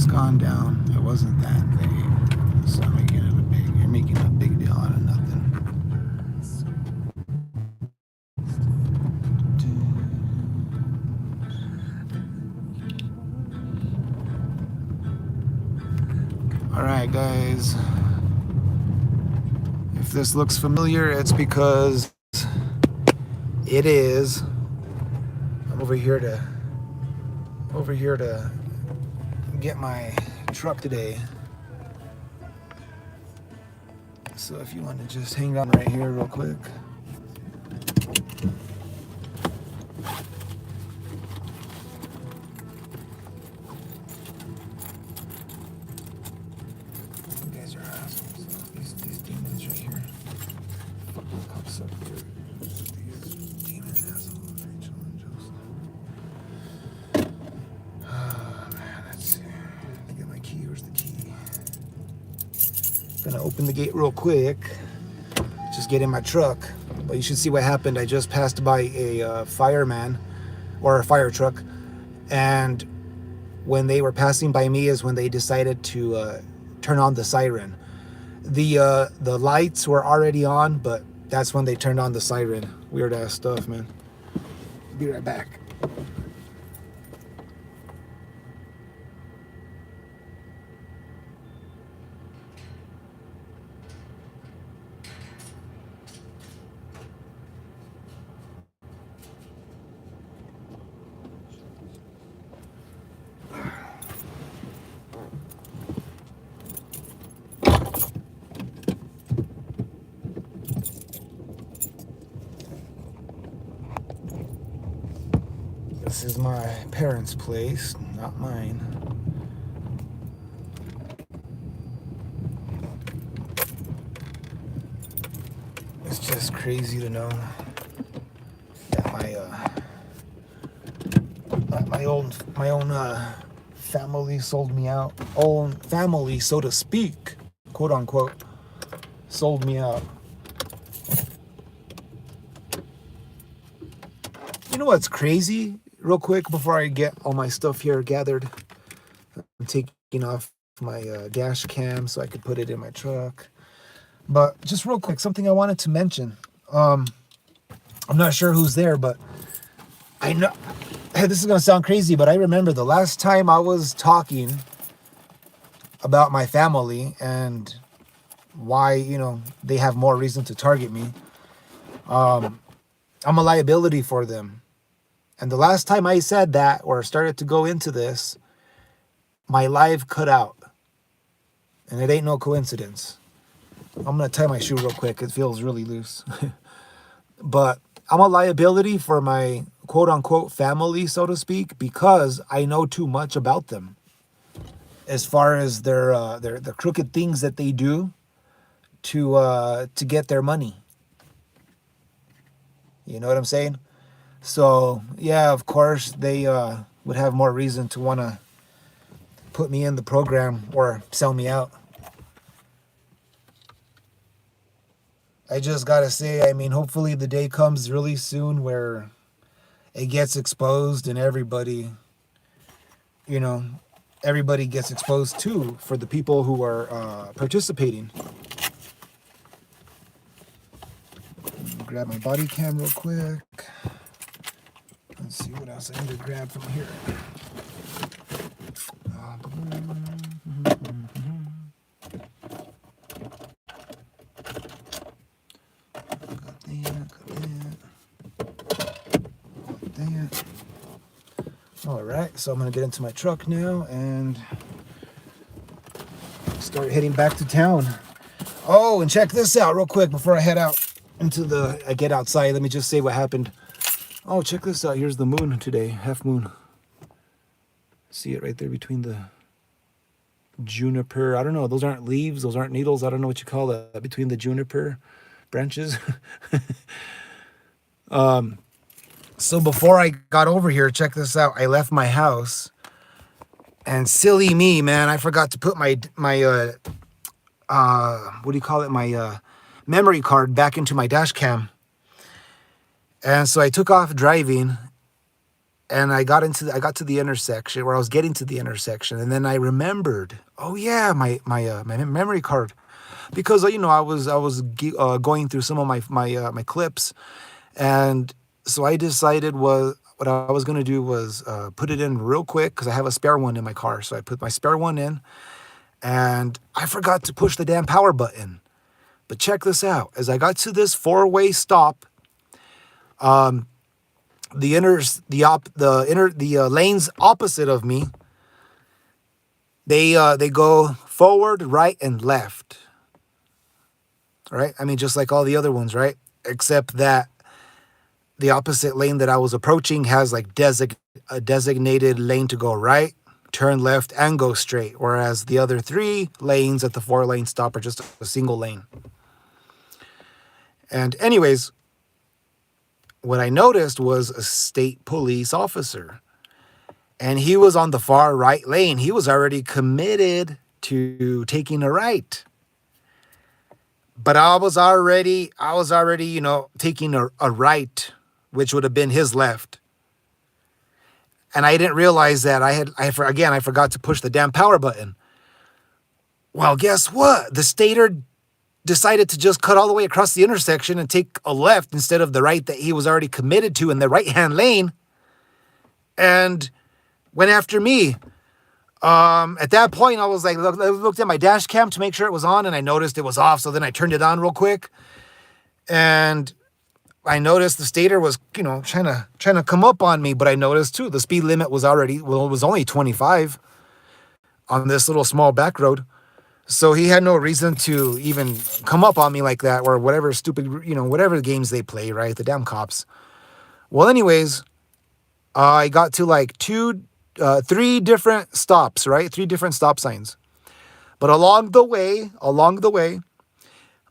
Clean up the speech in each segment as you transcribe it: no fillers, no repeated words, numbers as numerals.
just gone down. It wasn't that late. So you're making a big deal out of nothing. Alright guys. If this looks familiar, it's because it is. I'm over here to get my truck today. So if you want to just hang on right here real quick. You guys are assholes. These demons right here. Fucking pops up here. These demon assholes, Rachel and Joseph. Oh man, let's see. Let me get my key. Where's the key? Gonna open the gate real quick. Just get in my truck. But you should see what happened. I just passed by a fireman or a fire truck, and when they were passing by me is when they decided to turn on the siren. The lights were already on, but that's when they turned on the siren. Weird ass stuff, man. Be right back. This is my parents' place, not mine. It's just crazy to know that my own family sold me out. Own family, so to speak, quote unquote, sold me out. You know what's crazy? Real quick, before I get all my stuff here gathered, I'm taking off my dash cam so I could put it in my truck. But just real quick, something I wanted to mention. I'm not sure who's there, but I know this is gonna sound crazy, but I remember the last time I was talking about my family and why, you know, they have more reason to target me. I'm a liability for them. And the last time I said that or started to go into this, my live cut out. And it ain't no coincidence. I'm going to tie my shoe real quick. It feels really loose. But I'm a liability for my quote-unquote family, so to speak, because I know too much about them. As far as the crooked things that they do to get their money. You know what I'm saying? So, yeah, of course, they would have more reason to want to put me in the program or sell me out. I just got to say, I mean, hopefully the day comes really soon where it gets exposed and everybody, you know, everybody gets exposed too for the people who are participating. Grab my body cam real quick. Let's see what else I need to grab from here. All right, so I'm gonna get into my truck now and start heading back to town. Oh, and check this out real quick before I head out I get outside. Let me just say what happened. Oh, check this out. Here's the moon today, half moon. See it right there between the juniper. I don't know. Those aren't leaves. Those aren't needles. I don't know what you call that. Between the juniper branches. So before I got over here, check this out. I left my house, and silly me, man, I forgot to put my what do you call it? My memory card back into my dash cam. And so I took off driving, and I got to the intersection where I was getting to the intersection, and then I remembered, oh yeah, my memory card, because I was going through some of my clips, and so I decided what I was gonna do was put it in real quick because I have a spare one in my car, so I put my spare one in, and I forgot to push the damn power button. But check this out: as I got to this four-way stop, the lanes opposite of me, they go forward, right, and left. Right? I mean, just like all the other ones, right? Except that the opposite lane that I was approaching has like a designated lane to go right, turn left, and go straight. Whereas the other 3 lanes at the 4-lane stop are just a single lane. And anyways, what I noticed was a state police officer. And he was on the far right lane. He was already committed to taking a right. But I was already, taking a right, which would have been his left. And I didn't realize that I forgot to push the damn power button. Well, guess what? The stater decided to just cut all the way across the intersection and take a left instead of the right that he was already committed to in the right-hand lane, and went after me. At that point, I was like, I looked at my dash cam to make sure it was on, and I noticed it was off. So then I turned it on real quick, and I noticed the stater was, trying to come up on me. But I noticed too the speed limit was it was only 25 on this little small back road. So he had no reason to even come up on me like that, or whatever stupid, whatever games they play, right? The damn cops. Well, anyways, I got to like 3 different stops, right? 3 different stop signs. But along the way,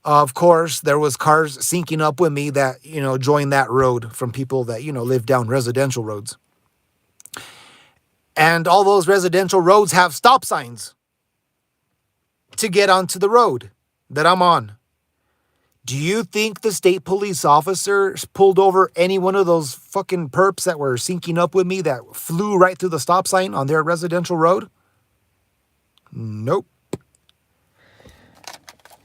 of course, there was cars syncing up with me that, joined that road from people that, live down residential roads. And all those residential roads have stop signs to get onto the road that I'm on. Do you think the state police officers pulled over any one of those fucking perps that were syncing up with me that flew right through the stop sign on their residential road? Nope.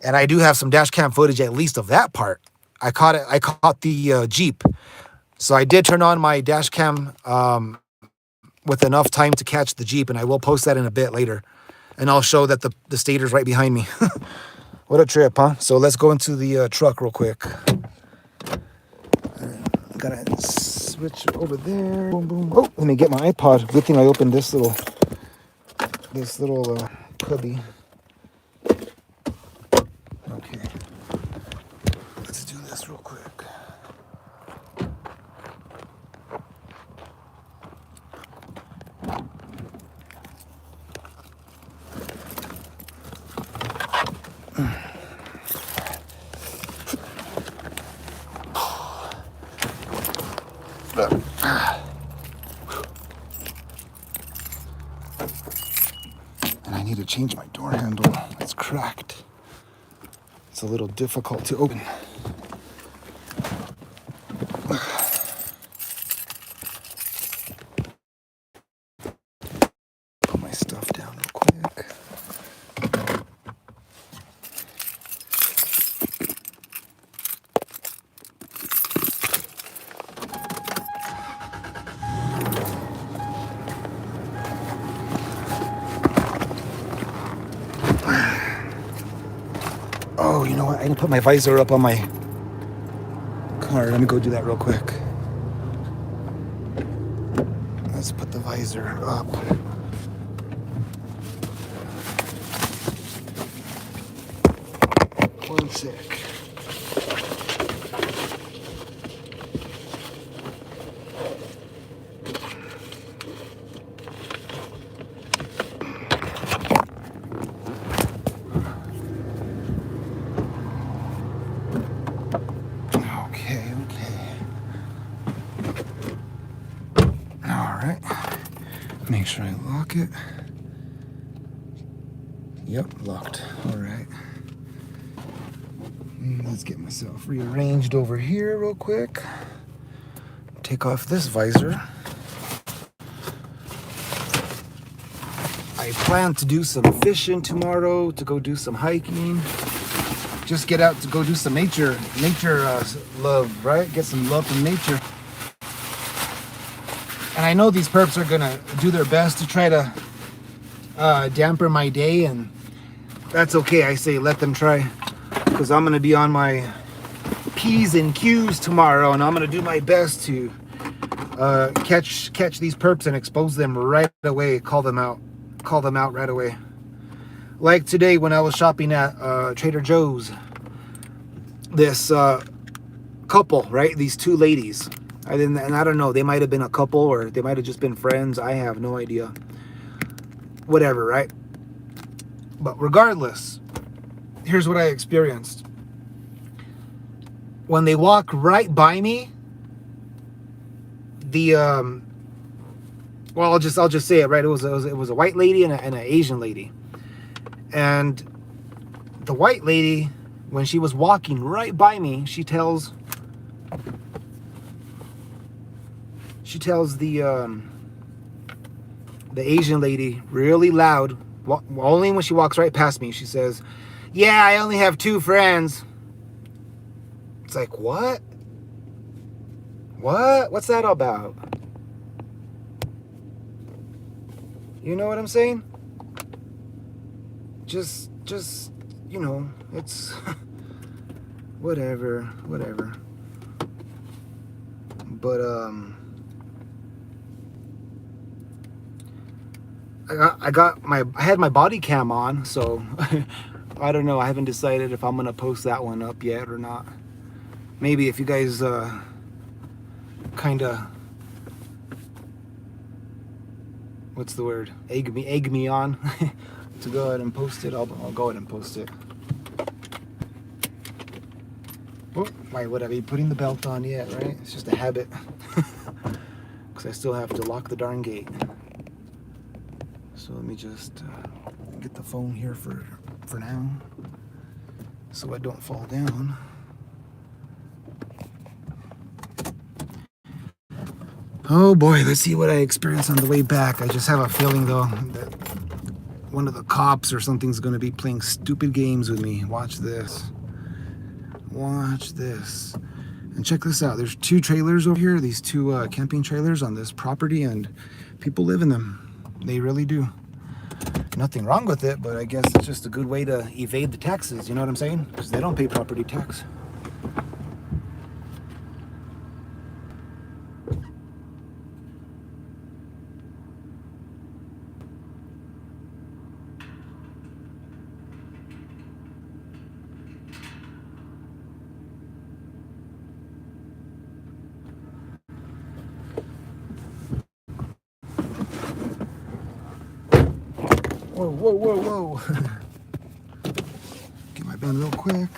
And I do have some dash cam footage, at least of that part. I caught the Jeep. So I did turn on my dash cam with enough time to catch the Jeep, and I will post that in a bit later. And I'll show that the stater's right behind me. What a trip, huh? So let's go into the truck real quick. Gotta switch over there. Boom, boom. Oh, let me get my iPod. Good thing I opened this little cubby. Okay. Let's do this real quick. And I need to change my door handle. It's cracked. It's a little difficult to open. Put my stuff down real quick. Oh, you know what? I didn't put my visor up on my car. Let me go do that real quick. Let's put the visor up. One sec. Make sure I lock it. Yep, locked. All right. Let's get myself rearranged over here real quick. Take off this visor. I plan to do some fishing tomorrow, to go do some hiking. Just get out to go do some nature love, right? Get some love from nature. And I know these perps are gonna do their best to try to damper my day, and that's okay. I say let them try, because I'm gonna be on my P's and Q's tomorrow, and I'm gonna do my best to catch these perps and expose them right away. Call them out right away. Like today when I was shopping at Trader Joe's, this couple, right? These two ladies. I don't know. They might have been a couple, or they might have just been friends. I have no idea. Whatever, right? But regardless, here's what I experienced. When they walk right by me, the well, I'll just say it, right? It was a white lady and an Asian lady, and the white lady, when she was walking right by me, she tells the Asian lady really loud, only when she walks right past me, she says, "Yeah, I only have 2 friends." It's like, what? What's that about? You know what I'm saying? Just, you know, it's whatever. But, I had my body cam on, so I don't know. I haven't decided if I'm going to post that one up yet or not. Maybe if you guys, kind of, what's the word, egg me on to go ahead and post it, I'll go ahead and post it. Oh, why would I be putting the belt on yet, right? It's just a habit. Because I still have to lock the darn gate. So let me just get the phone here for now, so I don't fall down. Oh boy, let's see what I experienced on the way back. I just have a feeling though that one of the cops or something's gonna be playing stupid games with me. Watch this. And check this out. There's 2 trailers over here, these 2 camping trailers on this property, and people live in them. They really do. Nothing wrong with it, but I guess it's just a good way to evade the taxes, you know what I'm saying? Because they don't pay property tax. Whoa. Get my bend real quick.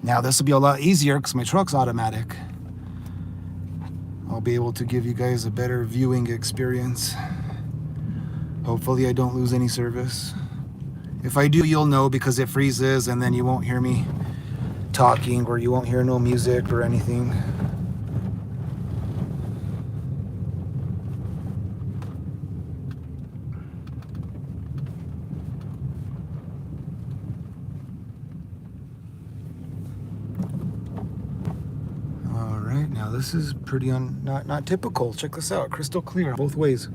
Now this will be a lot easier because my truck's automatic. I'll be able to give you guys a better viewing experience. Hopefully I don't lose any service. If I do, you'll know, because it freezes and then you won't hear me talking, or you won't hear no music or anything. Now this is pretty not typical. Check this out, crystal clear both ways.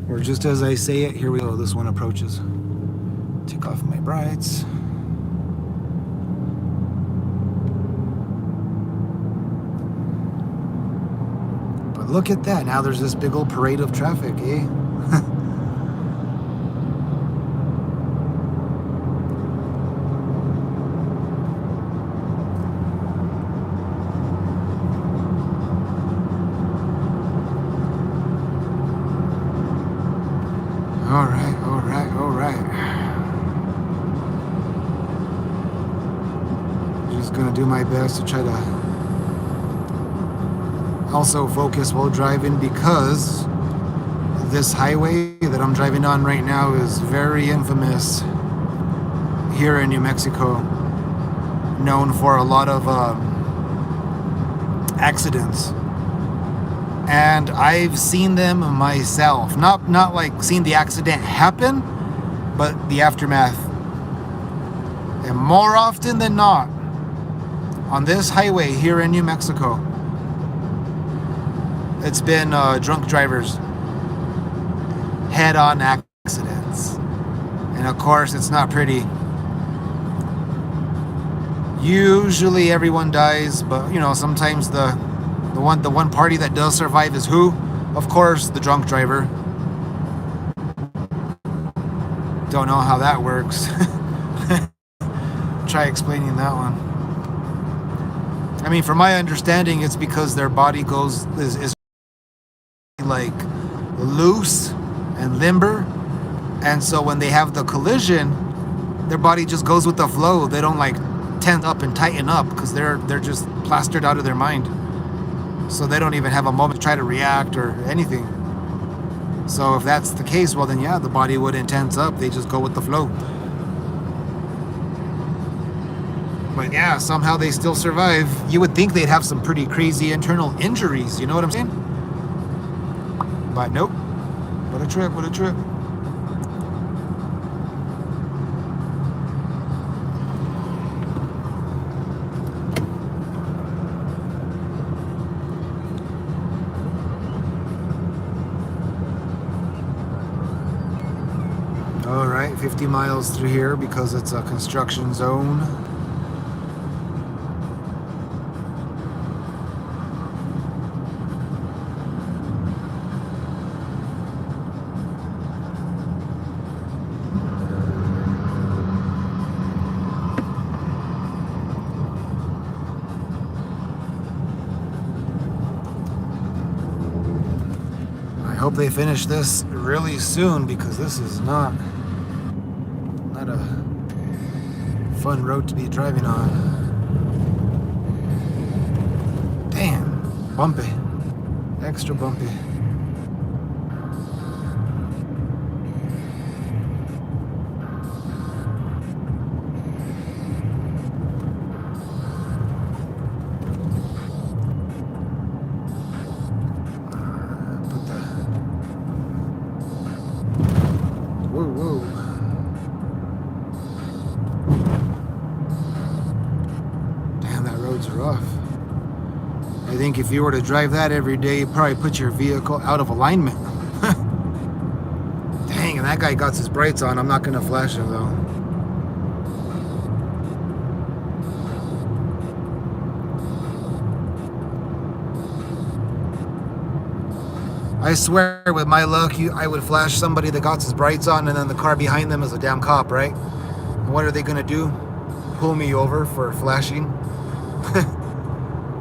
Or just as I say it, here we go. This one approaches. Take off my brights. But look at that. Now there's this big old parade of traffic, eh? All right. Just gonna do my best to try to also focus while driving, because this highway that I'm driving on right now is very infamous here in New Mexico, known for a lot of accidents. And I've seen them myself. Not like seen the accident happen, but the aftermath. And more often than not, on this highway here in New Mexico, it's been drunk drivers, head-on accidents. And of course, it's not pretty. Usually everyone dies, but you know, sometimes the one party that does survive is who? Of course, the drunk driver. Don't know how that works. Try explaining that one. I mean, from my understanding, it's because their body is like loose and limber, and so when they have the collision, their body just goes with the flow. They don't like tense up and tighten up because they're just plastered out of their mind. So they don't even have a moment to try to react or anything. So if that's the case, well then yeah, the body wouldn't tense up. They just go with the flow. But yeah, somehow they still survive. You would think they'd have some pretty crazy internal injuries, you know what I'm saying? But nope. What a trip, what a trip. All right, 50 miles through here because it's a construction zone. I hope they finish this really soon because this is not a fun road to be driving on. Damn, bumpy, extra bumpy. Rough. I think if you were to drive that every day, you'd probably put your vehicle out of alignment. Dang, and that guy got his brights on. I'm not going to flash him though. I swear, with my luck, I would flash somebody that got his brights on, and then the car behind them is a damn cop, right? And what are they going to do? Pull me over for flashing?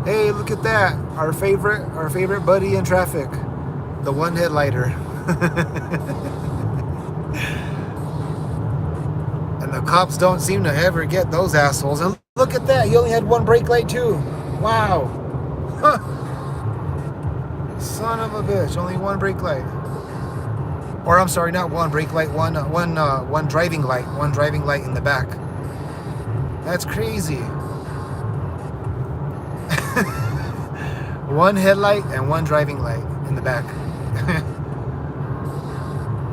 Hey, look at that. Our favorite buddy in traffic. The one headlighter. And the cops don't seem to ever get those assholes. And look at that. He only had one brake light too. Wow. Huh. Son of a bitch. Only one brake light. Or I'm sorry, not one brake light. One driving light. One driving light in the back. That's crazy. One headlight and one driving light in the back.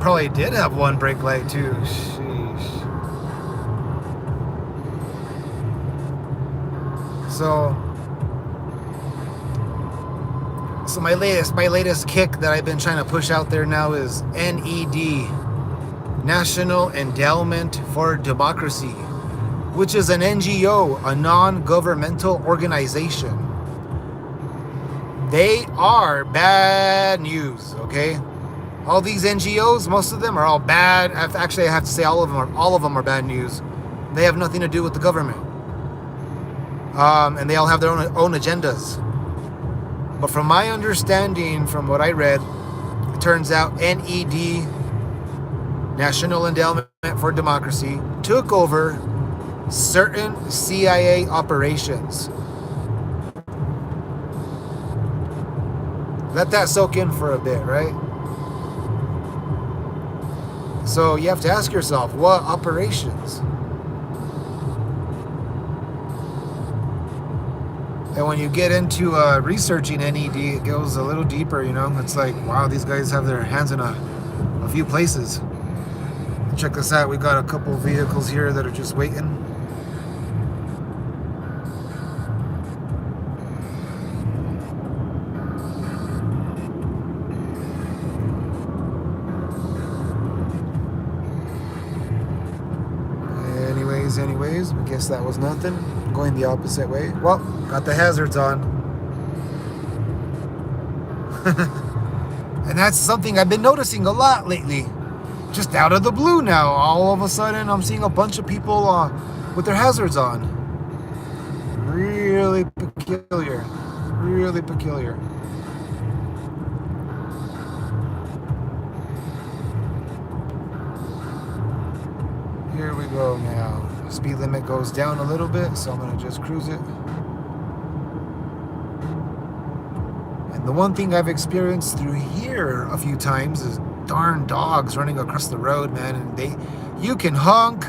Probably did have one brake light too. Sheesh. So my latest kick that I've been trying to push out there now is NED, National Endowment for Democracy, which is an NGO, a non-governmental organization. They are bad news, okay? All these NGOs, most of them are all bad. Actually, I have to say all of them are bad news. They have nothing to do with the government. And they all have their own agendas. But from my understanding, from what I read, it turns out NED, National Endowment for Democracy, took over certain CIA operations. Let that soak in for a bit, right? So you have to ask yourself, what operations? And when you get into researching NED, it goes a little deeper, you know? It's like, wow, these guys have their hands in a few places. Check this out. We got a couple vehicles here that are just waiting. Anyways, I guess that was nothing. I'm going the opposite way. Well, got the hazards on. And that's something I've been noticing a lot lately. Just out of the blue now, all of a sudden I'm seeing a bunch of people with their hazards on. Really peculiar. Really peculiar. Here we go now. Speed limit goes down a little bit, so I'm gonna just cruise it. And the one thing I've experienced through here a few times is darn dogs running across the road, man. And you can honk,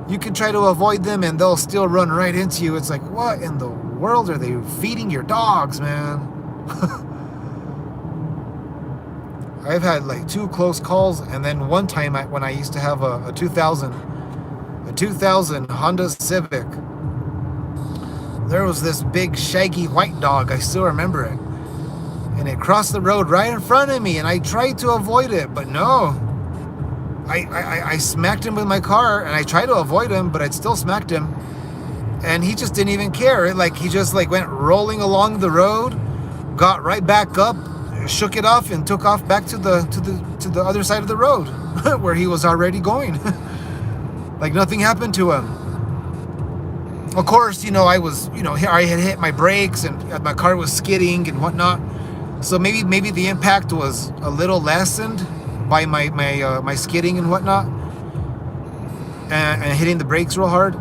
you can try to avoid them, and they'll still run right into you. It's like, what in the world are they feeding your dogs, man? I've had like 2 close calls, and then one time when I used to have a 2000 Honda Civic, there was this big shaggy white dog. I still remember it, and it crossed the road right in front of me, and I tried to avoid it, but no, I smacked him with my car, and I tried to avoid him, but I'd still smacked him, and he just didn't even care. He just went rolling along the road, got right back up, shook it off, and took off back to the other side of the road where he was already going. Like nothing happened to him. Of course, I had hit my brakes and my car was skidding and whatnot. So maybe the impact was a little lessened by my skidding and whatnot, and hitting the brakes real hard.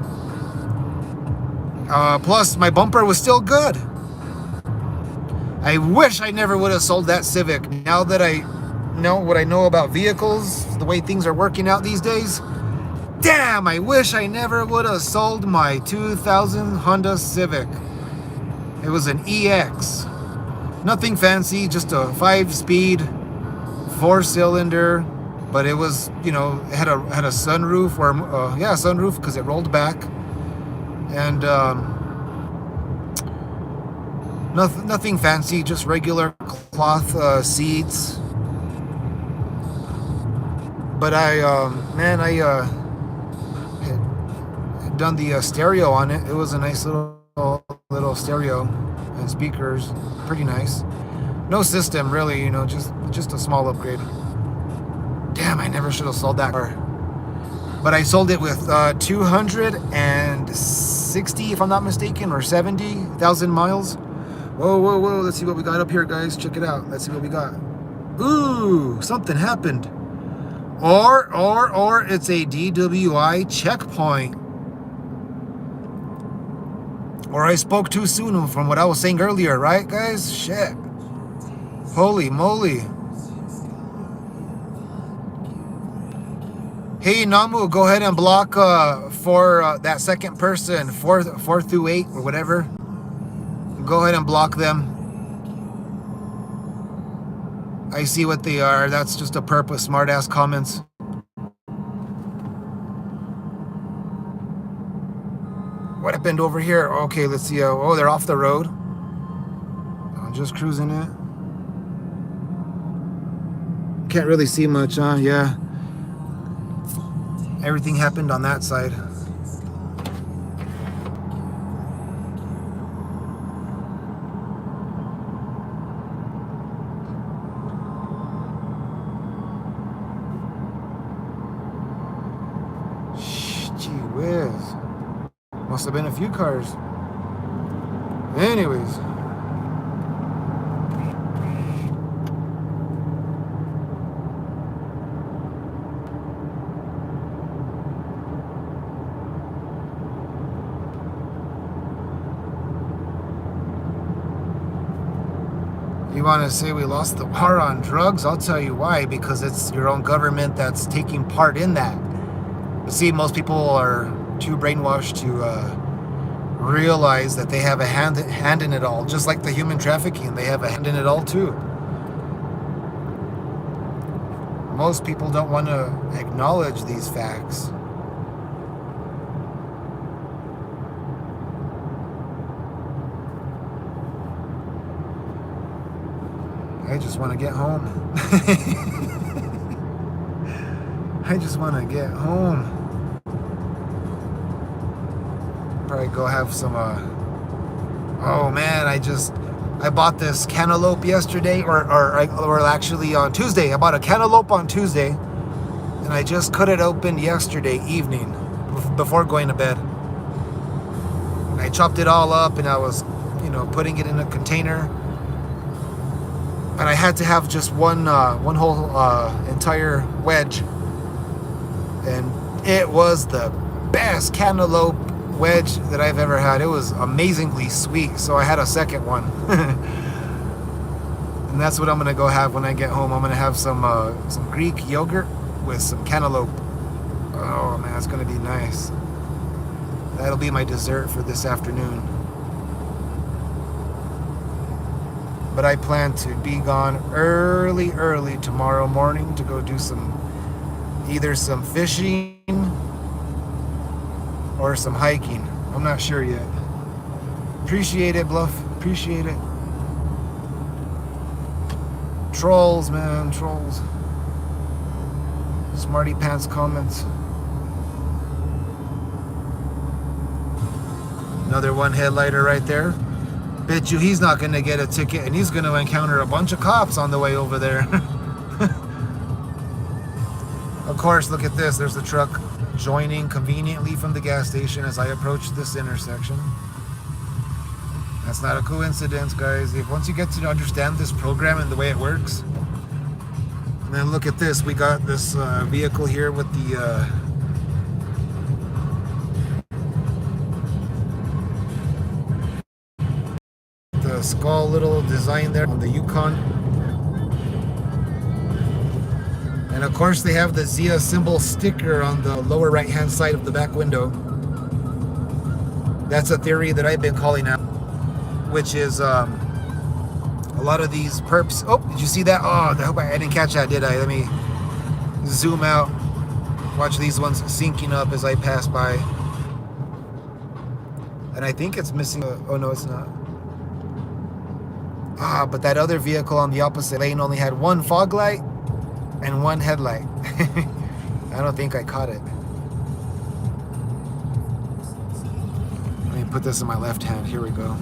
Plus, my bumper was still good. I wish I never would have sold that Civic. Now that I know what I know about vehicles, the way things are working out these days, damn, I wish I never would have sold my 2000 Honda Civic. It was an EX. Nothing fancy, just a 5-speed, 4-cylinder, but it was, it had a sunroof, or sunroof, because it rolled back. And nothing fancy, just regular cloth seats. But I had done the stereo on it. It was a nice little stereo and speakers, pretty nice. No system really, just a small upgrade. Damn, I never should have sold that car. But I sold it with 260, if I'm not mistaken, or 70,000 miles. Whoa, let's see what we got up here, guys. Check it out. Let's see what we got. Ooh, something happened. Or it's a DWI checkpoint. Or I spoke too soon from what I was saying earlier, right, guys? Shit. Holy moly. Hey, Namu, go ahead and block for that second person, 4 through 8 or whatever. Go ahead and block them. I see what they are. That's just a purpose, smart-ass comments. What happened over here? Okay, let's see. Oh, they're off the road. I'm just cruising it. Can't really see much, huh? Yeah. Everything happened on that side. Gee whiz. Must have been a few cars. Anyways. You want to say we lost the war on drugs? I'll tell you why. Because it's your own government that's taking part in that. But see, most people are too brainwashed to realize that they have a hand in it all, just like the human trafficking. They have a hand in it all too. Most people don't want to acknowledge these facts. I just want to get home. I just want to get home. Probably go have some, oh man, I bought this cantaloupe yesterday, or actually on Tuesday. I bought a cantaloupe on Tuesday, and I just cut it open yesterday evening before going to bed. And I chopped it all up, and I was, putting it in a container. And I had to have just one whole entire wedge, and it was the best cantaloupe wedge that I've ever had. It was amazingly sweet, so I had a second one. And that's what I'm gonna go have when I get home. I'm gonna have some Greek yogurt with some cantaloupe. Oh man, it's gonna be nice. That'll be my dessert for this afternoon. But I plan to be gone early tomorrow morning to go do either some fishing or some hiking. I'm not sure yet. Appreciate it, Bluff. Appreciate it. Trolls, man, trolls. Smarty pants comments. Another one headlighter right there. Bet you he's not going to get a ticket, and he's going to encounter a bunch of cops on the way over there. Of course, look at this. There's the truck joining conveniently from the gas station as I approach this intersection. That's not a coincidence, guys. Once you get to understand this program and the way it works. And then look at this. We got this vehicle here with the skull little design there on the Yukon. And of course they have the Zia symbol sticker on the lower right hand side of the back window. That's a theory that I've been calling out, which is a lot of these perps. Oh, did you see that? Oh, I hope I didn't catch that, did I? Let me zoom out. Watch these ones sinking up as I pass by. And I think it's missing oh no, it's not. But that other vehicle on the opposite lane only had one fog light and one headlight. I don't think I caught it. Let me put this in my left hand. Here we go.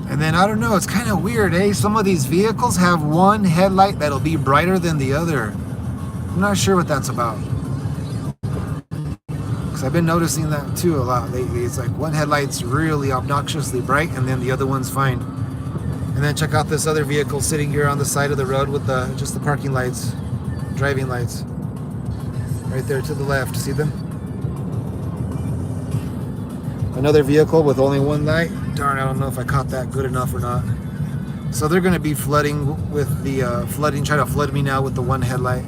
And then, I don't know, it's kind of weird, eh? Some of these vehicles have one headlight that'll be brighter than the other. I'm not sure what that's about. I've been noticing that too a lot lately. It's like one headlight's really obnoxiously bright and then the other one's fine. And then check out this other vehicle sitting here on the side of the road with just the parking lights, driving lights. Right there to the left, see them? Another vehicle with only one light. Darn, I don't know if I caught that good enough or not. So they're gonna be flooding with the trying to flood me now with the one headlight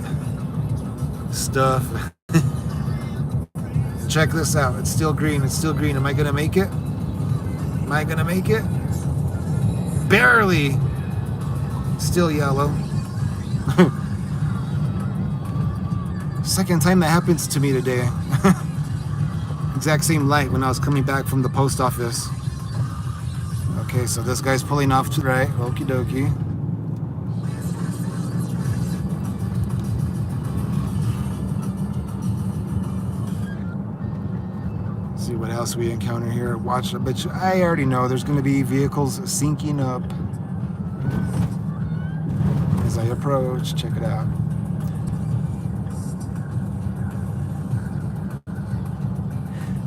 stuff. Check this out. It's still green. It's still green. Am I going to make it? Am I going to make it? Barely. Still yellow. Second time that happens to me today. Exact same light when I was coming back from the post office. Okay, so this guy's pulling off to the right. Okie dokie. See what else we encounter here. Watch, but I already know there's going to be vehicles sinking up as I approach. Check it out.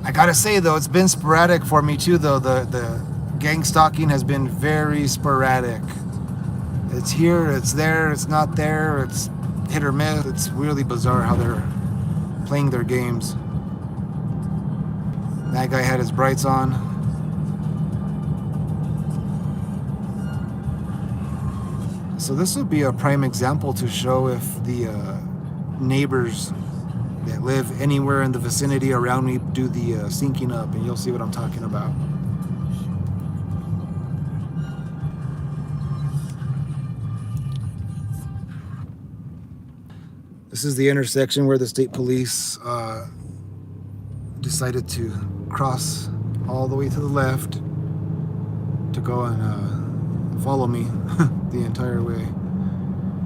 I gotta say though, it's been sporadic for me too. Though the gang stalking has been very sporadic. It's here, it's there, it's not there. It's hit or miss. It's really bizarre how they're playing their games. That guy had his brights on. So this would be a prime example to show if the neighbors that live anywhere in the vicinity around me do the syncing up, and you'll see what I'm talking about. This is the intersection where the state police decided to cross all the way to the left to go and follow me the entire way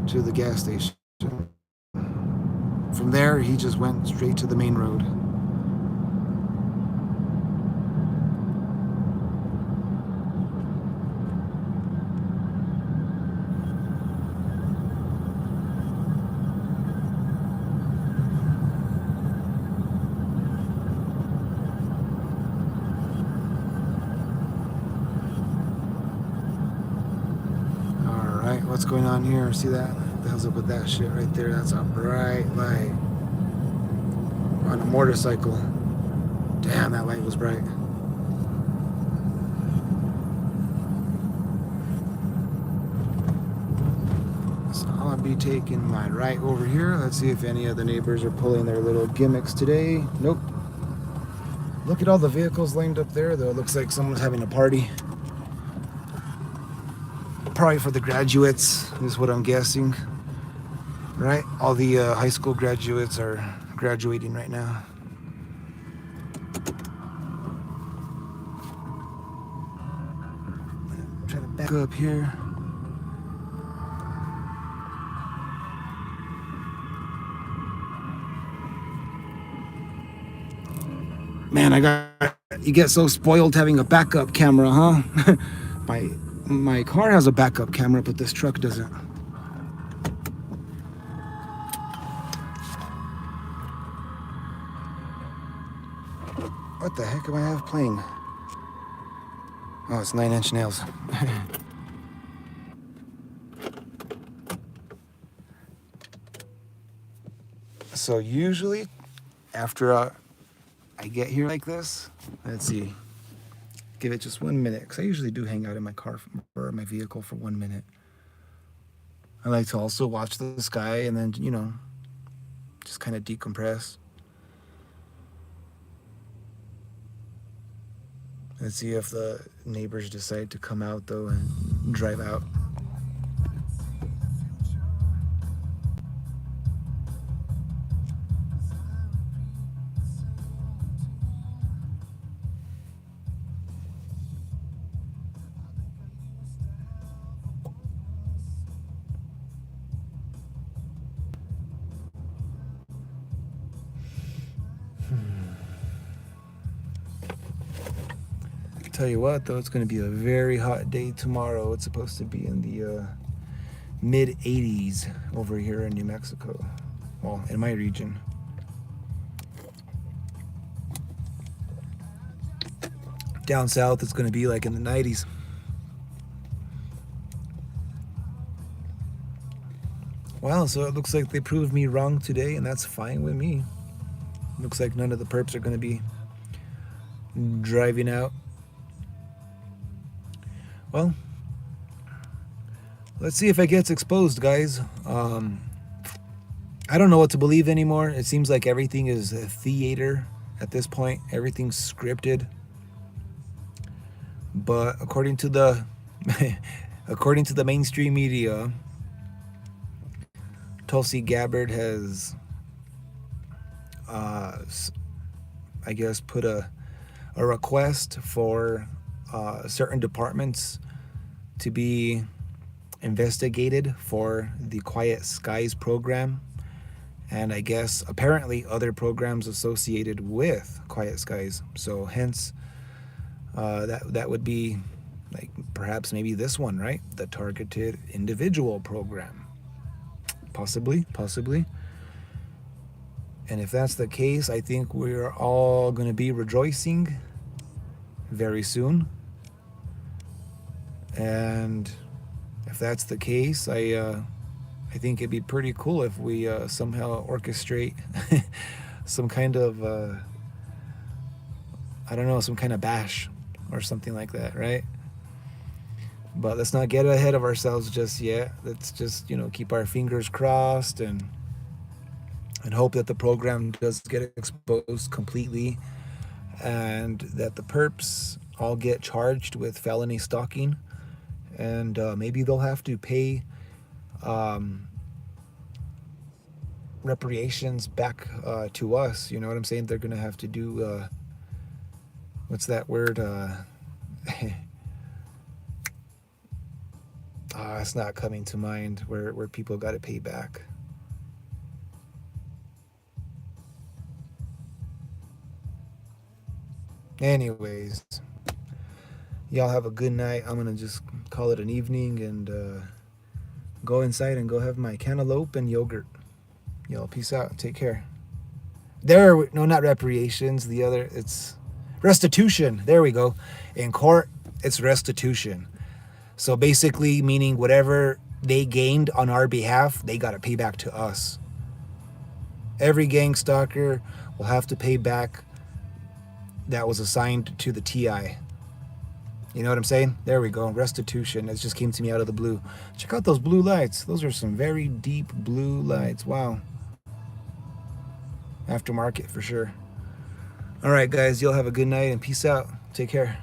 to the gas station. From there, he just went straight to the main road. Alright, what's going on here? See that? What the hell's up with that shit right there? That's a bright light on a motorcycle. Damn, that light was bright. So I'll be taking my right over here. Let's see if any of the neighbors are pulling their little gimmicks today. Nope. Look at all the vehicles lined up there, though. It looks like someone's having a party. Probably for the graduates, is what I'm guessing. Right? All the high school graduates are graduating right now. Try to back up here. Man, you get so spoiled having a backup camera, huh? My car has a backup camera, but this truck doesn't. What the heck am I playing? Oh, it's 9 Inch Nails. So usually, after I get here like this, let's see, give it just 1 minute, because I usually do hang out in my car or my vehicle for 1 minute. I like to also watch the sky and then, you know, just kind of decompress. Let's see if the neighbors decide to come out, though, and drive out. Tell you what, though, it's going to be a very hot day tomorrow. It's supposed to be in the mid 80s over here in New Mexico. Well, in my region. Down south, it's going to be like in the 90s. Wow, so it looks like they proved me wrong today, and that's fine with me. Looks like none of the perps are going to be driving out. Well, let's see if it gets exposed, guys. I don't know what to believe anymore. It seems like everything is a theater at this point. Everything's scripted. But according to the according to the mainstream media, Tulsi Gabbard has, I guess, put a request for certain departments to be investigated for the Quiet Skies program, and I guess apparently other programs associated with Quiet Skies. So hence, that would be like perhaps maybe this one, right? The Targeted Individual Program. Possibly. And if that's the case, I think we're all going to be rejoicing very soon. And if that's the case, I think it'd be pretty cool if we somehow orchestrate some kind of, I don't know, some kind of bash or something like that, right? But let's not get ahead of ourselves just yet. Let's just, keep our fingers crossed and hope that the program does get exposed completely and that the perps all get charged with felony stalking, and maybe they'll have to pay um, reparations back to us. You know what I'm saying? They're gonna have to do what's that word? It's not coming to mind. Where people got to pay back. Anyways, y'all have a good night. I'm gonna just call it an evening and go inside and go have my cantaloupe and yogurt. Y'all, peace out. Take care. No, not reparations. The other, it's restitution. There we go. In court, it's restitution. So basically, meaning whatever they gained on our behalf, they got to pay back to us. Every gang stalker will have to pay back that was assigned to the TI. You know what I'm saying? There we go. Restitution. It just came to me out of the blue. Check out those blue lights. Those are some very deep blue lights. Wow. Aftermarket for sure. All right, guys. You'll have a good night and peace out. Take care.